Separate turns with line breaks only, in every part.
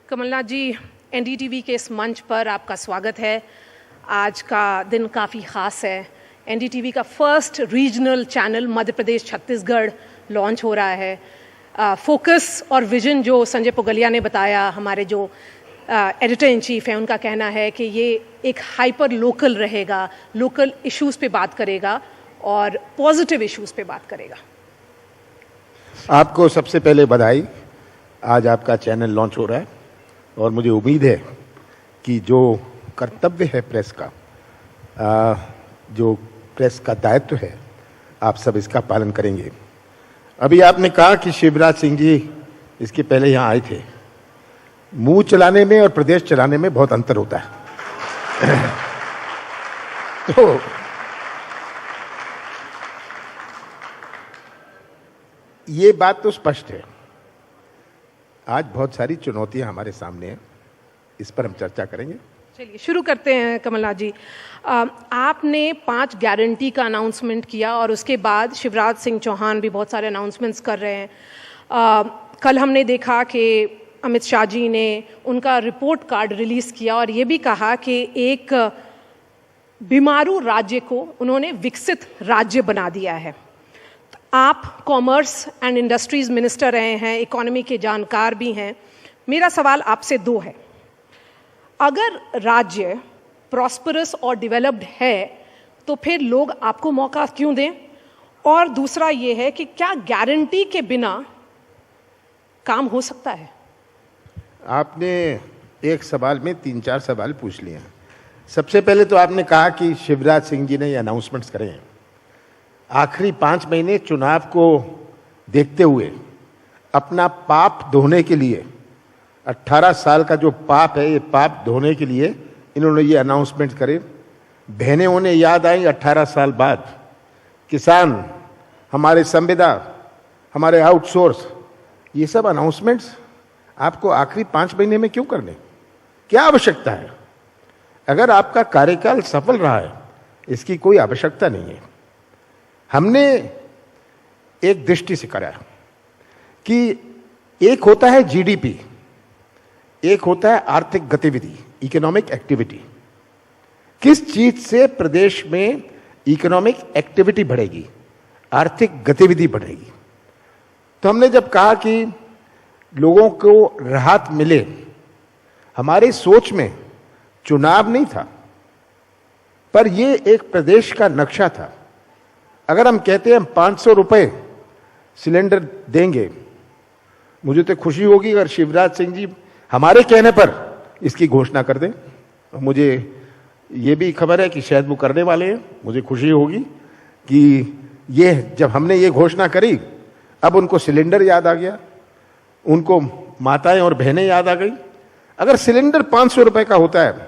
कमलनाथ जी, NDTV के इस मंच पर आपका स्वागत है। आज का दिन काफ़ी ख़ास है। एनडीटीवी का first regional channel Madhya Pradesh Chhattisgarh launch हो रहा है। फोकस और विजन जो संजय पुगलिया ने बताया, हमारे जो एडिटर इन चीफ हैं, उनका कहना है कि ये एक हाइपर लोकल रहेगा, लोकल इश्यूज़ पे बात करेगा और पॉजिटिव इश्यूज़ पे बात करेगा।
आपको सबसे पहले बधाई। आज आपका चैनल लॉन्च हो रहा है और मुझे उम्मीद है कि जो कर्तव्य है प्रेस का, जो प्रेस का दायित्व है, आप सब इसका पालन करेंगे। अभी आपने कहा कि शिवराज सिंह जी इसके पहले यहाँ आए थे। मुंह चलाने में और प्रदेश चलाने में बहुत अंतर होता है। तो ये बात तो स्पष्ट है। आज बहुत सारी चुनौतियां हमारे सामने हैं, इस पर हम चर्चा करेंगे।
चलिए शुरू करते हैं। कमलनाथ जी, आपने 5 गारंटी का अनाउंसमेंट किया और उसके बाद शिवराज सिंह चौहान भी बहुत सारे अनाउंसमेंट्स कर रहे हैं। कल हमने देखा कि अमित शाह जी ने उनका रिपोर्ट कार्ड रिलीज किया और ये भी कहा कि एक बीमारू राज्य को उन्होंने विकसित राज्य बना दिया है। आप कॉमर्स एंड इंडस्ट्रीज मिनिस्टर रहे हैं, इकोनॉमी के जानकार भी हैं। मेरा सवाल आपसे 2 है। अगर राज्य प्रॉस्परस और डेवलप्ड है तो फिर लोग आपको मौका क्यों दें? और दूसरा ये है कि क्या गारंटी के बिना काम हो सकता है?
आपने एक सवाल में 3-4 सवाल पूछ लिए हैं। सबसे पहले तो आपने कहा कि शिवराज सिंह जी ने ये अनाउंसमेंट्स करे हैं। आखिरी 5 महीने चुनाव को देखते हुए अपना पाप धोने के लिए, 18 साल का जो पाप है, ये पाप धोने के लिए इन्होंने ये अनाउंसमेंट करे। बहनें उन्हें याद आई 18 साल बाद। किसान, हमारे संविदा, हमारे आउटसोर्स, ये सब अनाउंसमेंट्स आपको आखिरी 5 महीने में क्यों करने? क्या आवश्यकता है? अगर आपका कार्यकाल सफल रहा है, इसकी कोई आवश्यकता नहीं है। हमने एक दृष्टि से करा कि एक होता है जीडीपी, एक होता है आर्थिक गतिविधि, इकोनॉमिक एक्टिविटी। किस चीज से प्रदेश में इकोनॉमिक एक्टिविटी बढ़ेगी, आर्थिक गतिविधि बढ़ेगी? तो हमने जब कहा कि लोगों को राहत मिले, हमारी सोच में चुनाव नहीं था, पर यह एक प्रदेश का नक्शा था। अगर हम कहते हैं हम 500 रुपए सिलेंडर देंगे, मुझे तो खुशी होगी अगर शिवराज सिंह जी हमारे कहने पर इसकी घोषणा कर दें। मुझे ये भी खबर है कि शायद वो करने वाले हैं। मुझे खुशी होगी कि ये जब हमने ये घोषणा करी, अब उनको सिलेंडर याद आ गया, उनको माताएं और बहनें याद आ गई। अगर सिलेंडर 500 रुपए का होता है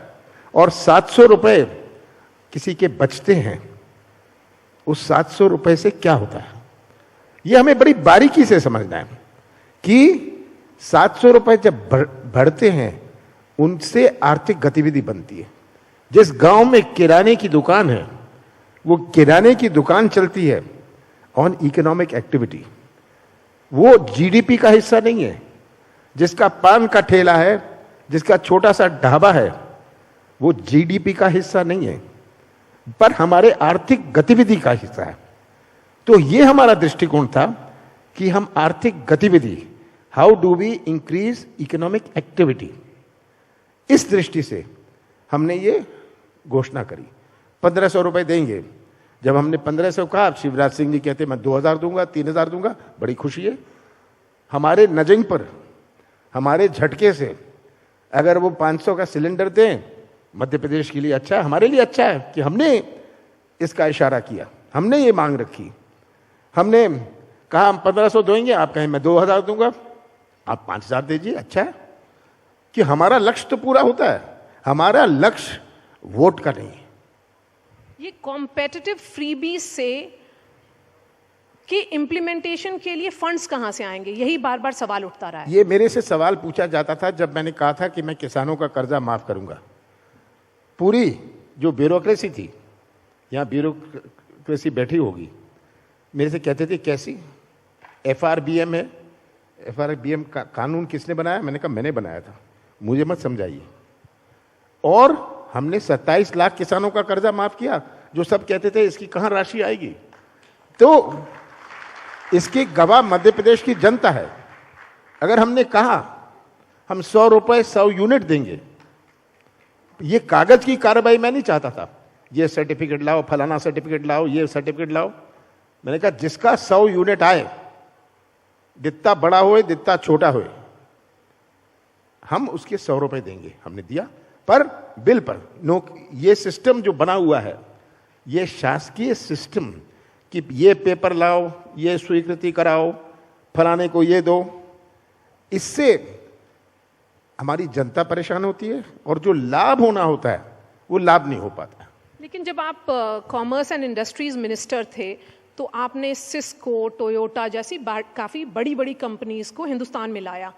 और 700 रुपए किसी के बचते हैं, उस 700 रुपए से क्या होता है, यह हमें बड़ी बारीकी से समझना है कि 700 रुपए जब बढ़ते हैं, उनसे आर्थिक गतिविधि बनती है। जिस गांव में किराने की दुकान है, वो किराने की दुकान चलती है ऑन इकोनॉमिक एक्टिविटी, वो जीडीपी का हिस्सा नहीं है। जिसका पान का ठेला है, जिसका छोटा सा ढाबा है, वो जीडीपी का हिस्सा नहीं है, पर हमारे आर्थिक गतिविधि का हिस्सा है। तो ये हमारा दृष्टिकोण था कि हम आर्थिक गतिविधि, how do we increase economic activity, इस दृष्टि से हमने ये घोषणा करी। 1500 रुपए देंगे। जब हमने 1500 कहा, शिवराज सिंह जी कहते मैं 2000 दूंगा, 3000 दूंगा, बड़ी खुशी है। हमारे नजंग पर, हमारे झटके से अगर वो 500 का सिलेंडर दें, मध्य प्रदेश के लिए अच्छा है, हमारे लिए अच्छा है कि हमने इसका इशारा किया, हमने ये मांग रखी। हमने कहा हम 1500 देंगे, आप कहें मैं 2000 दूंगा, आप 5000 दीजिए, अच्छा है कि हमारा लक्ष्य तो पूरा होता है। हमारा लक्ष्य वोट का नहीं है।
ये कॉम्पिटिटिव फ्रीबी से कि इम्प्लीमेंटेशन के लिए फंड्स कहां से आएंगे, यही बार बार सवाल उठता रहा है।
ये मेरे से सवाल पूछा जाता था जब मैंने कहा था कि मैं किसानों का कर्जा माफ करूंगा। पूरी जो ब्यूरोक्रेसी थी, यहाँ ब्यूरोक्रेसी बैठी होगी, मेरे से कहते थे कैसी? FRBM है, FRBM का कानून किसने बनाया? मैंने कहा मैंने बनाया था। मुझे मत समझाइए। और हमने 27 लाख किसानों का कर्जा माफ किया, जो सब कहते थे इसकी कहां राशि आएगी। तो इसकी गवाह मध्य प्रदेश की जनता है। अगर हमने कहा हम 100 रुपए 100 यूनिट देंगे, ये कागज की कार्रवाई मैं नहीं चाहता था, ये सर्टिफिकेट लाओ, फलाना सर्टिफिकेट लाओ, ये सर्टिफिकेट लाओ। मैंने कहा जिसका 100 यूनिट आए, जितना बड़ा होए जितना छोटा होए, हम उसके 100 रुपए देंगे। हमने दिया, पर बिल पर नो। ये सिस्टम जो बना हुआ है, ये शासकीय सिस्टम कि ये पेपर लाओ, ये स्वीकृति कराओ, फलाने को ये दो, इससे हमारी जनता परेशान होती है और जो लाभ होना होता है वो लाभ नहीं हो पाता।
लेकिन जब आप कॉमर्स एंड इंडस्ट्रीज मिनिस्टर थे तो आपने सिस्को, टोयोटा जैसी काफ़ी बड़ी बड़ी कंपनीज को हिंदुस्तान में लाया,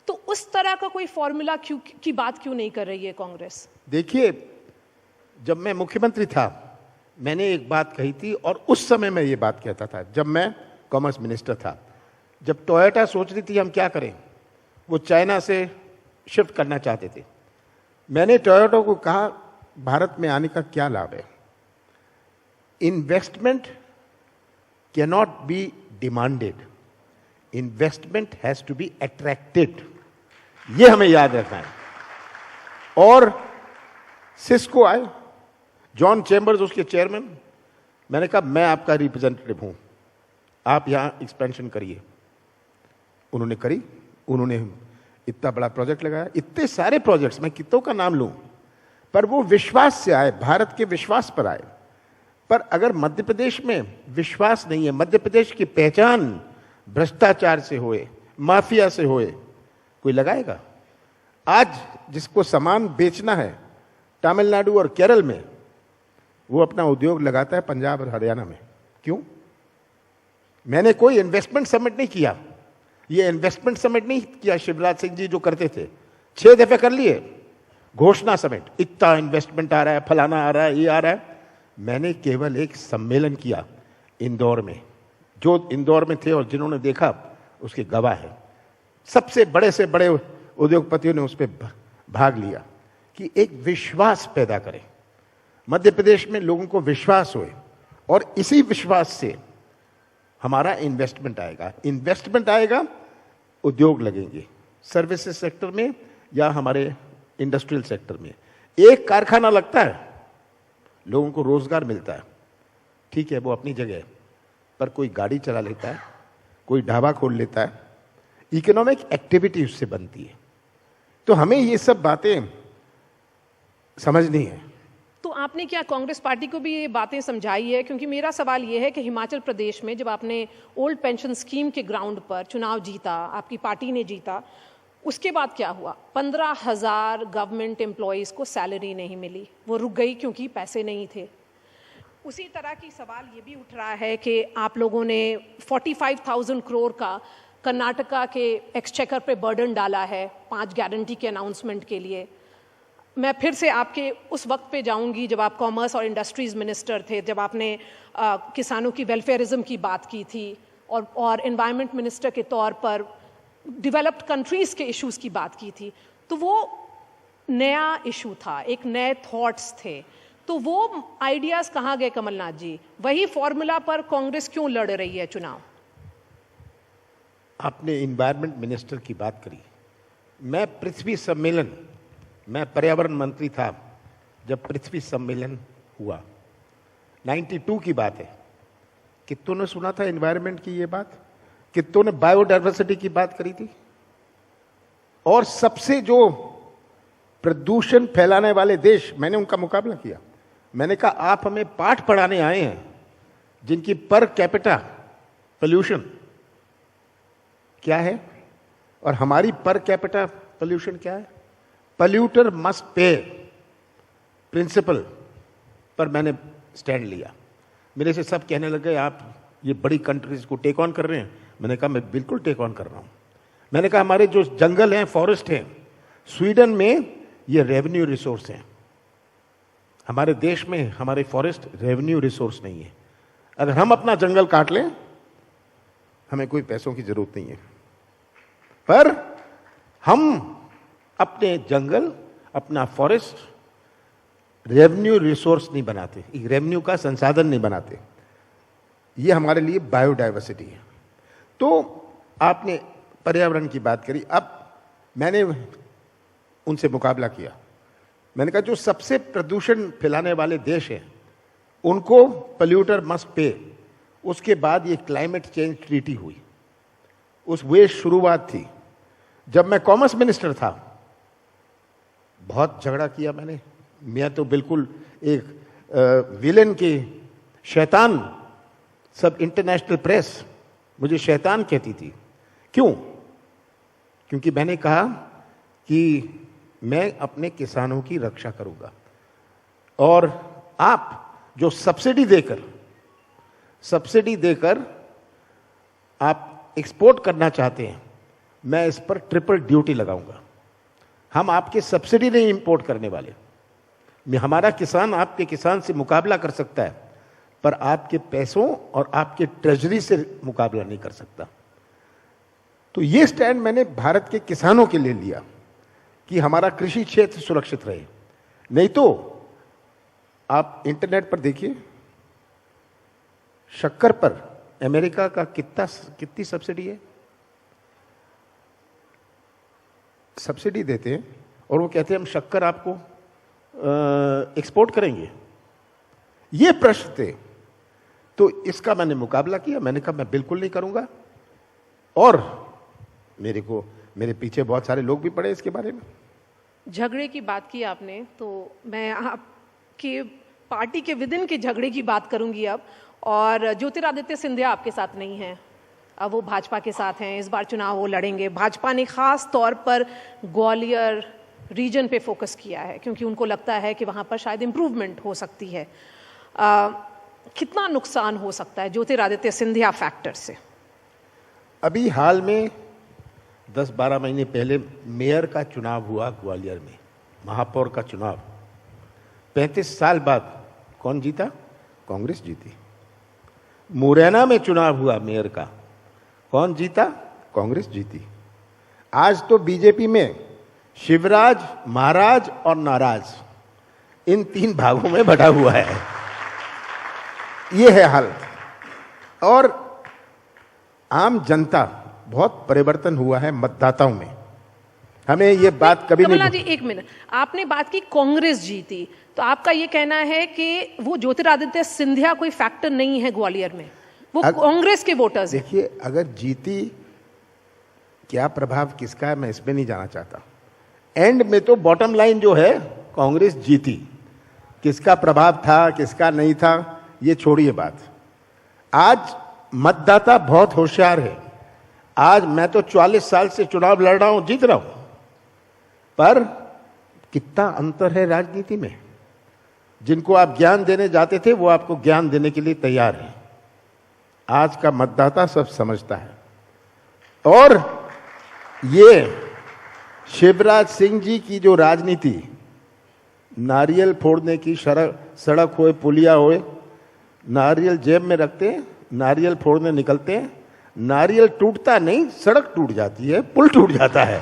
तो उस तरह का कोई फॉर्मूला की बात क्यों नहीं कर रही है कांग्रेस?
देखिए, जब मैं मुख्यमंत्री था मैंने एक बात कही थी, और उस समय मैं ये बात कहता था जब मैं कॉमर्स मिनिस्टर था। जब टोयोटा सोच रही थी हम क्या करें, वो चाइना से शिफ्ट करना चाहते थे, मैंने टोयोटा को कहा भारत में आने का क्या लाभ है। Investment cannot be demanded, investment has to be attracted, ये हमें याद रखना है। और सिस्को आए, जॉन चेंबर्स उसके चेयरमैन, मैंने कहा मैं आपका रिप्रेजेंटेटिव हूं, आप यहां एक्सपेंशन करिए। उन्होंने करी, उन्होंने इतना बड़ा प्रोजेक्ट लगाया, इतने सारे प्रोजेक्ट्स, मैं कितनों का नाम लूं, पर वो विश्वास से आए, भारत के विश्वास पर आए। पर अगर मध्य प्रदेश में विश्वास नहीं है, मध्य प्रदेश की पहचान भ्रष्टाचार से होए, माफिया से होए, कोई लगाएगा? आज जिसको सामान बेचना है तमिलनाडु और केरल में, वो अपना उद्योग लगाता है पंजाब और हरियाणा में। क्यों? मैंने कोई इन्वेस्टमेंट समिट नहीं किया, ये इन्वेस्टमेंट समिट नहीं किया शिवराज सिंह जी जो करते थे, 6 दफे कर लिए घोषणा समिट, इतना इन्वेस्टमेंट आ रहा है, फलाना आ रहा है, ये आ रहा है। मैंने केवल एक सम्मेलन किया इंदौर में, जो इंदौर में थे और जिन्होंने देखा उसके गवाह है। सबसे बड़े से बड़े उद्योगपतियों ने उस पर भाग लिया कि एक विश्वास पैदा करें, मध्य प्रदेश में लोगों को विश्वास होए, और इसी विश्वास से हमारा इन्वेस्टमेंट आएगा। इन्वेस्टमेंट आएगा, उद्योग लगेंगे, सर्विसेज सेक्टर में या हमारे इंडस्ट्रियल सेक्टर में। एक कारखाना लगता है, लोगों को रोजगार मिलता है, ठीक है, वो अपनी जगह है, पर कोई गाड़ी चला लेता है, कोई ढाबा खोल लेता है, इकोनॉमिक एक्टिविटी उससे बनती है। तो हमें ये सब बातें समझनी है।
तो आपने क्या कांग्रेस पार्टी को भी ये बातें समझाई है? क्योंकि मेरा सवाल ये है कि हिमाचल प्रदेश में जब आपने ओल्ड पेंशन स्कीम के ग्राउंड पर चुनाव जीता, आपकी पार्टी ने जीता, उसके बाद क्या हुआ? 15,000 गवर्नमेंट एम्प्लॉयज़ को सैलरी नहीं मिली, वो रुक गई क्योंकि पैसे नहीं थे। उसी तरह की सवाल ये भी उठ रहा है कि आप लोगों ने 45,000 करोड़ का कर्नाटका के एक्सचेकर पे बर्डन डाला है 5 गारंटी के अनाउंसमेंट के लिए। मैं फिर से आपके उस वक्त पे जाऊंगी जब आप कॉमर्स और इंडस्ट्रीज मिनिस्टर थे, जब आपने किसानों की वेलफेयरिज्म की बात की थी और एनवायरनमेंट मिनिस्टर के तौर पर डेवलप्ड कंट्रीज़ के इश्यूज़ की बात की थी। तो वो नया इशू था, एक नए थॉट्स थे। तो वो आइडियाज़ कहाँ गए कमलनाथ जी? वही फॉर्मूला पर कांग्रेस क्यों लड़ रही है चुनाव?
आपने एनवायरनमेंट मिनिस्टर की बात करी। मैं पृथ्वी सम्मेलन, मैं पर्यावरण मंत्री था जब पृथ्वी सम्मेलन हुआ, 92 की बात है। कितनों ने सुना था एनवायरनमेंट की ये बात? कितनों ने बायोडाइवर्सिटी की बात करी थी? और सबसे जो प्रदूषण फैलाने वाले देश, मैंने उनका मुकाबला किया। मैंने कहा आप हमें पाठ पढ़ाने आए हैं जिनकी पर कैपिटा पोल्यूशन क्या है और हमारी पर कैपिटा पोल्यूशन क्या है। पोल्यूटर मस्ट पे प्रिंसिपल पर मैंने स्टैंड लिया। मेरे से सब कहने लगे आप ये बड़ी कंट्रीज को टेक ऑन कर रहे हैं। मैंने कहा मैं बिल्कुल टेक ऑन कर रहा हूं। मैंने कहा हमारे जो जंगल हैं, फॉरेस्ट हैं, स्वीडन में ये रेवेन्यू रिसोर्स हैं, हमारे देश में हमारे फॉरेस्ट रेवेन्यू रिसोर्स नहीं है। अगर हम अपना जंगल काट लें हमें कोई पैसों की जरूरत नहीं है, पर हम अपने जंगल, अपना फॉरेस्ट रेवेन्यू रिसोर्स नहीं बनाते, रेवेन्यू का संसाधन नहीं बनाते। ये हमारे लिए बायोडाइवर्सिटी है। तो आपने पर्यावरण की बात करी, अब मैंने उनसे मुकाबला किया। मैंने कहा जो सबसे प्रदूषण फैलाने वाले देश हैं उनको पोल्यूटर मस्ट पे। उसके बाद ये क्लाइमेट चेंज ट्रीटी हुई, उस वे शुरुआत थी। जब मैं कॉमर्स मिनिस्टर था बहुत झगड़ा किया मैंने। मैं तो बिल्कुल एक विलेन के शैतान, सब इंटरनेशनल प्रेस मुझे शैतान कहती थी। क्यों? क्योंकि मैंने कहा कि मैं अपने किसानों की रक्षा करूंगा, और आप जो सब्सिडी देकर आप एक्सपोर्ट करना चाहते हैं, मैं इस पर ट्रिपल ड्यूटी लगाऊंगा। हम आपके सब्सिडी नहीं इंपोर्ट करने वाले। हमारा किसान आपके किसान से मुकाबला कर सकता है, पर आपके पैसों और आपके ट्रेजरी से मुकाबला नहीं कर सकता। तो ये स्टैंड मैंने भारत के किसानों के लिए लिया कि हमारा कृषि क्षेत्र सुरक्षित रहे। नहीं तो आप इंटरनेट पर देखिए, शक्कर पर अमेरिका का कितनी सब्सिडी है। सब्सिडी देते हैं और वो कहते हैं हम शक्कर आपको एक्सपोर्ट करेंगे। ये प्रश्न थे, तो इसका मैंने मुकाबला किया। मैंने कहा मैं बिल्कुल नहीं करूंगा, और मेरे पीछे बहुत सारे लोग भी पड़े इसके बारे में।
झगड़े की बात की आपने, तो मैं आपके पार्टी के विदिन के झगड़े की बात करूंगी अब। और ज्योतिरादित्य सिंधिया आपके साथ नहीं है, अब वो भाजपा के साथ हैं। इस बार चुनाव वो लड़ेंगे। भाजपा ने खास तौर पर ग्वालियर रीजन पे फोकस किया है क्योंकि उनको लगता है कि वहाँ पर शायद इम्प्रूवमेंट हो सकती है। कितना नुकसान हो सकता है ज्योतिरादित्य सिंधिया फैक्टर से?
अभी हाल में 10-12 महीने पहले मेयर का चुनाव हुआ ग्वालियर में, महापौर का चुनाव। 35 साल बाद कौन जीता? कांग्रेस जीती। मुरैना में चुनाव हुआ मेयर का, कौन जीता? कांग्रेस जीती। आज तो बीजेपी में शिवराज, महाराज और नाराज, इन 3 भागों में बटा हुआ है। ये है हालत। और आम जनता, बहुत परिवर्तन हुआ है मतदाताओं में। हमें ये बात कभी नहीं।
कमला जी एक मिनट, आपने बात की कांग्रेस जीती, तो आपका ये कहना है कि वो ज्योतिरादित्य सिंधिया कोई फैक्टर नहीं है ग्वालियर में, वो कांग्रेस के वोटर्स?
देखिए, अगर जीती, क्या प्रभाव किसका है मैं इसमें नहीं जाना चाहता। एंड में तो बॉटम लाइन जो है, कांग्रेस जीती। किसका प्रभाव था किसका नहीं था ये छोड़िए बात। आज मतदाता बहुत होशियार है। आज मैं तो 44 साल से चुनाव लड़ रहा हूं, जीत रहा हूं, पर कितना अंतर है राजनीति में। जिनको आप ज्ञान देने जाते थे वो आपको ज्ञान देने के लिए तैयार है। आज का मतदाता सब समझता है। और ये शिवराज सिंह जी की जो राजनीति, नारियल फोड़ने की, सड़क होए पुलिया होए, नारियल जेब में रखते हैं, नारियल फोड़ने निकलते हैं, नारियल टूटता नहीं, सड़क टूट जाती है, पुल टूट जाता है।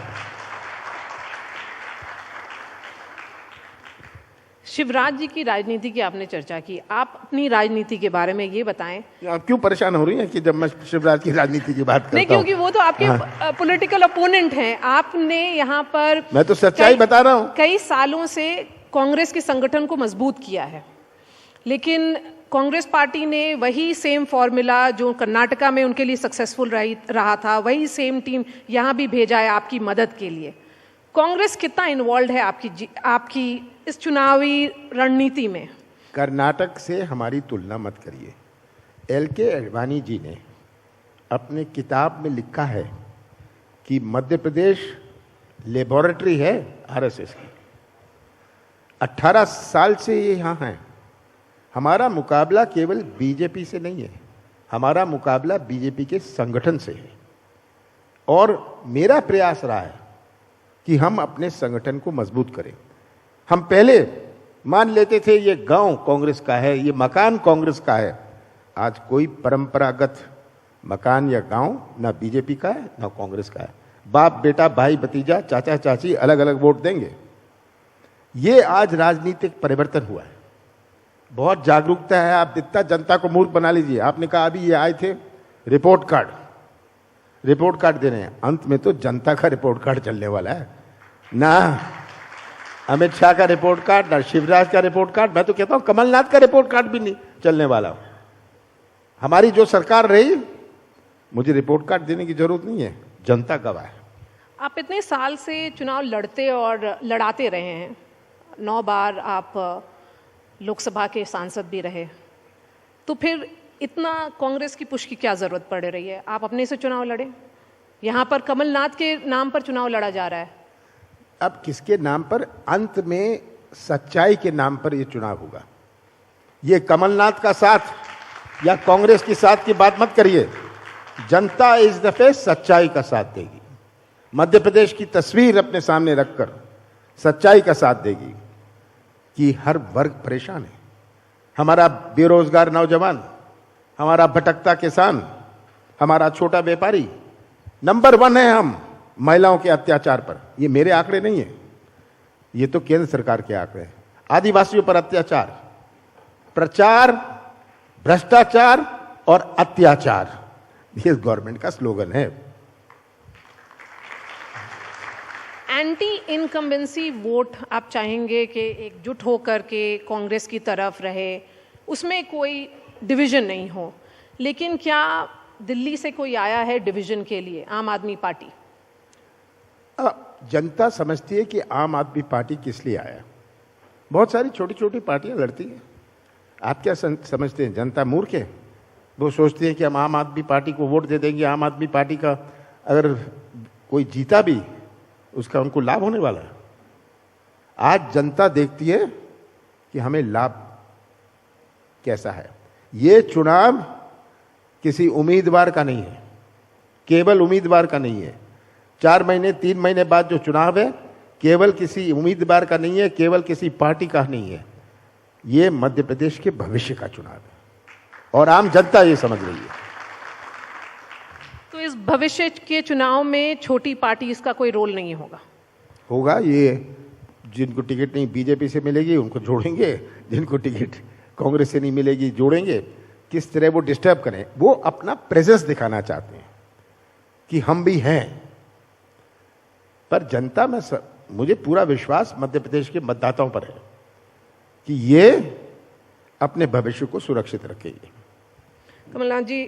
शिवराज जी की राजनीति की आपने चर्चा की, आप अपनी राजनीति के बारे में ये बताएं।
आप क्यों परेशान हो रही हैं कि जब मैं शिवराज की राजनीति की बात करता हूं?
नहीं, क्योंकि वो तो आपके पॉलिटिकल अपोनेंट हैं। आपने यहाँ पर,
मैं तो सच्चाई बता रहा हूं,
कई सालों से कांग्रेस के संगठन को मजबूत किया है, लेकिन कांग्रेस पार्टी ने वही सेम फॉर्मूला जो कर्नाटका में उनके लिए सक्सेसफुल रहा था, वही सेम टीम यहाँ भी भेजा है आपकी मदद के लिए। कांग्रेस कितना इन्वॉल्व है आपकी इस चुनावी रणनीति में?
कर्नाटक से हमारी तुलना मत करिए। एल.के. अडवाणी जी ने अपने किताब में लिखा है कि मध्य प्रदेश लेबोरेटरी है आरएसएस की। 18 साल से ये यहाँ है। हमारा मुकाबला केवल बीजेपी से नहीं है, हमारा मुकाबला बीजेपी के संगठन से है। और मेरा प्रयास रहा है कि हम अपने संगठन को मजबूत करें। हम पहले मान लेते थे ये गांव कांग्रेस का है, ये मकान कांग्रेस का है। आज कोई परंपरागत मकान या गांव ना बीजेपी का है ना कांग्रेस का है। बाप बेटा भाई भतीजा चाचा चाची अलग अलग वोट देंगे। ये आज राजनीतिक परिवर्तन हुआ है, बहुत जागरूकता है। आप इतना जनता को मूर्ख बना लीजिए। आपने कहा अभी ये आए थे रिपोर्ट कार्ड देने हैं, अंत में तो जनता का रिपोर्ट कार्ड चलने वाला है ना। अमित शाह का रिपोर्ट कार्ड, ना शिवराज का रिपोर्ट कार्ड, मैं तो कहता हूं कमलनाथ का रिपोर्ट कार्ड भी नहीं चलने वाला। हमारी जो सरकार रही, मुझे रिपोर्ट कार्ड देने की जरूरत नहीं है, जनता गवाह है।
आप इतने साल से चुनाव लड़ते और लड़ाते रहे हैं, 9 बार आप लोकसभा के सांसद भी रहे, तो फिर इतना कांग्रेस की पुश की क्या जरूरत पड़ रही है? आप अपने से चुनाव लड़े, यहाँ पर कमलनाथ के नाम पर चुनाव लड़ा जा रहा है।
अब किसके नाम पर? अंत में सच्चाई के नाम पर यह चुनाव होगा। ये कमलनाथ का साथ या कांग्रेस के साथ की बात मत करिए। जनता इस दफे सच्चाई का साथ देगी। मध्य प्रदेश की तस्वीर अपने सामने रखकर सच्चाई का साथ देगी कि हर वर्ग परेशान है। हमारा बेरोजगार नौजवान, हमारा भटकता किसान, हमारा छोटा व्यापारी, नंबर 1 है हम महिलाओं के अत्याचार पर। ये मेरे आंकड़े नहीं है, ये तो केंद्र सरकार के आंकड़े हैं। आदिवासियों पर अत्याचार, प्रचार, भ्रष्टाचार और अत्याचार, ये गवर्नमेंट का स्लोगन है।
एंटी इनकम्बेंसी वोट आप चाहेंगे कि एकजुट होकर के कांग्रेस की तरफ रहे, उसमें कोई डिवीजन नहीं हो, लेकिन क्या दिल्ली से कोई आया है डिवीजन के लिए? आम आदमी पार्टी,
जनता समझती है कि आम आदमी पार्टी किस लिए आया। बहुत सारी छोटी छोटी पार्टियां लड़ती हैं। आप क्या समझते हैं, जनता मूर्ख है? वो सोचती है कि हम आम आदमी पार्टी को वोट दे देंगे, आम आदमी पार्टी का अगर कोई जीता भी उसका उनको लाभ होने वाला है। आज जनता देखती है कि हमें लाभ कैसा है। ये चुनाव किसी उम्मीदवार का नहीं है, केवल उम्मीदवार का नहीं है। 4 महीने 3 महीने बाद जो चुनाव है, केवल किसी उम्मीदवार का नहीं है, केवल किसी पार्टी का नहीं है। ये मध्य प्रदेश के भविष्य का चुनाव है और आम जनता ये समझ रही है।
तो इस भविष्य के चुनाव में छोटी पार्टी इसका कोई रोल नहीं होगा?
ये जिनको टिकट नहीं बीजेपी से मिलेगी उनको जोड़ेंगे, जिनको टिकट कांग्रेस से नहीं मिलेगी जोड़ेंगे। किस तरह वो डिस्टर्ब करें, वो अपना प्रेजेंस दिखाना चाहते हैं कि हम भी हैं। पर जनता में मुझे पूरा विश्वास मध्य प्रदेश के मतदाताओं पर है कि ये अपने भविष्य को सुरक्षित रखेगी।
कमलनाथ जी,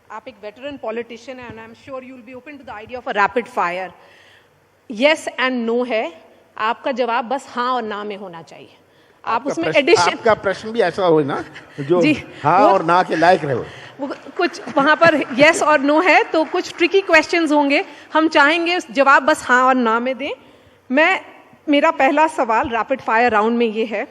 आप एक वेटरन पॉलिटिशियन हैं and I am sure you will be open to the idea of a rapid fire. Yes and no है, आपका जवाब बस हाँ और ना में होना चाहिए। आप उसमें एडिशन,
आपका प्रश्न भी ऐसा हो ना जो
जी,
हाँ और ना के लायक रहे।
वो कुछ वहां पर यस और नो है तो कुछ ट्रिकी क्वेश्चंस होंगे, हम चाहेंगे जवाब बस हाँ और ना में दें। मेरा पहला सवाल रैपिड फायर राउंड में ये है,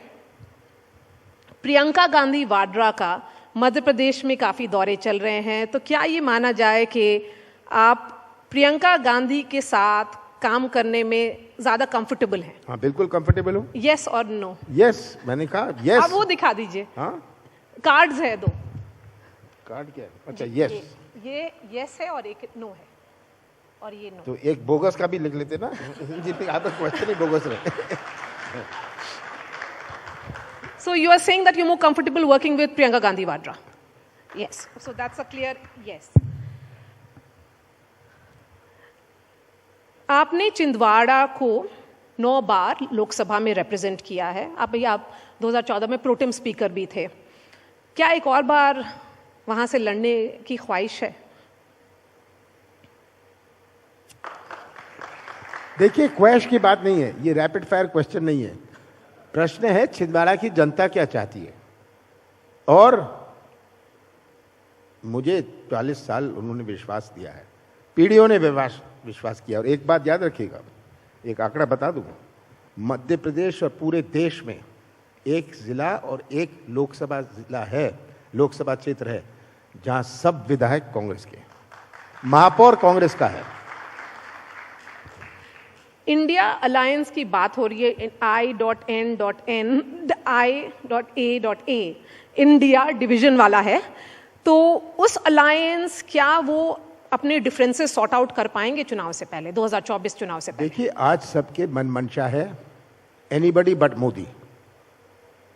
प्रियंका गांधी वाड्रा का मध्य प्रदेश में काफ़ी दौरे चल रहे हैं, तो क्या ये माना जाए कि आप प्रियंका गांधी के साथ काम करने में ज़्यादा कंफर्टेबल हैं?
हाँ, बिल्कुल कंफर्टेबल हूँ।
यस और नो?
यस, मैंने कहा यस।
अब वो दिखा दीजिए।
हाँ,
कार्ड्स है 2।
कार्ड क्या है? अच्छा, यस।
ये यस है और एक नो है और ये नो।
तो एक बोगस का भी लिख लेते ना, जितने आप क्वेश्चन ही बोगस रहे।
So you are saying that you're more comfortable working with Priyanka Gandhi Vadra? Yes. So that's a clear yes. आपने छिंदवाड़ा को 9 बार लोकसभा में रिप्रेजेंट किया है। आप 2014 में प्रोटेम स्पीकर भी थे। क्या एक और बार वहां से लड़ने की ख्वाहिश है?
देखिए, ख्वाहिश की बात नहीं है, ये रैपिड फायर क्वेश्चन नहीं है। प्रश्न है छिंदवाड़ा की जनता क्या चाहती है। और मुझे 40 साल उन्होंने विश्वास दिया है, पीढ़ियों ने विश्वास किया। और एक बात याद रखिएगा, एक आंकड़ा बता दूं, मध्य प्रदेश और पूरे देश में एक जिला और एक लोकसभा जिला है, लोकसभा क्षेत्र है, जहां सब विधायक कांग्रेस के, महापौर कांग्रेस का है।
इंडिया अलायंस की बात हो रही है, I.N.A.A, इंडिया डिवीजन वाला है, तो उस अलायंस क्या वो अपने डिफरेंसेस सॉर्ट आउट कर पाएंगे चुनाव से पहले, 2024 चुनाव से पहले?
देखिए, आज सबके मन मंशा है एनीबडी बट मोदी।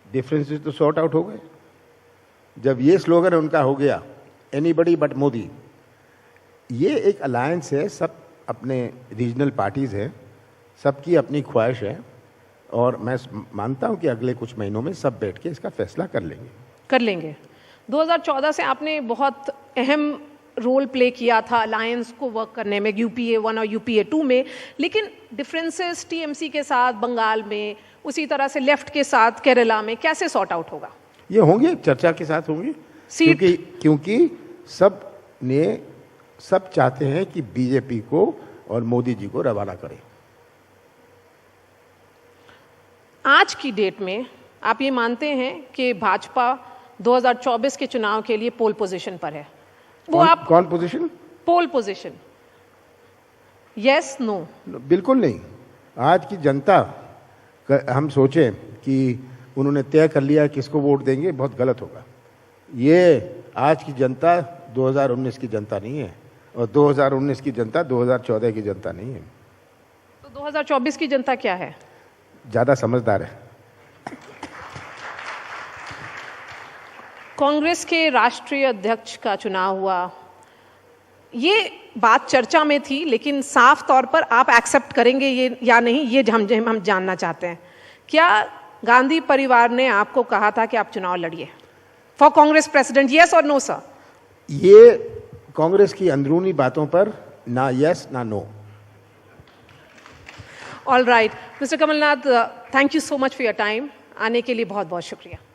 डिफरेंसेस तो सॉर्ट आउट हो गए। जब ये स्लोगन उनका हो गया, एनीबडी बट मोदी, ये एक अलायंस है, सब अपने रीजनल पार्टीज हैं, सबकी अपनी ख्वाहिश है, और मैं मानता हूं कि अगले कुछ महीनों में सब बैठ के इसका फैसला कर लेंगे।
2014 से आपने बहुत अहम रोल प्ले किया था अलायंस को वर्क करने में, यूपीए 1 और यूपीए 2 में, लेकिन डिफरेंसेस टीएमसी के साथ बंगाल में, उसी तरह से लेफ्ट के साथ केरला में कैसे सॉर्ट आउट होगा?
ये होंगे, चर्चा के साथ होंगे, क्योंकि सब चाहते हैं कि बीजेपी को और मोदी जी को रवाना करें।
आज की डेट में आप ये मानते हैं कि भाजपा 2024 के चुनाव के लिए पोल पोजीशन पर है?
कौन position?
Poll position, yes no?
बिल्कुल नहीं। आज की जनता, हम सोचें कि उन्होंने तय कर लिया किसको वोट देंगे, बहुत गलत होगा। ये आज की जनता 2019 की जनता नहीं है, और 2019 की जनता 2014 की जनता नहीं है।
तो 2024 की जनता क्या है?
ज्यादा समझदार है।
कांग्रेस के राष्ट्रीय अध्यक्ष का चुनाव हुआ, ये बात चर्चा में थी, लेकिन साफ तौर पर आप एक्सेप्ट करेंगे ये या नहीं, ये हम जानना चाहते हैं। क्या गांधी परिवार ने आपको कहा था कि आप चुनाव लड़िए फॉर कांग्रेस प्रेसिडेंट, यस और नो सर?
ये कांग्रेस की अंदरूनी बातों पर ना यस ना no.
All right, mister Kamalnath, thank you so much for your time. आने के लिए बहुत बहुत शुक्रिया।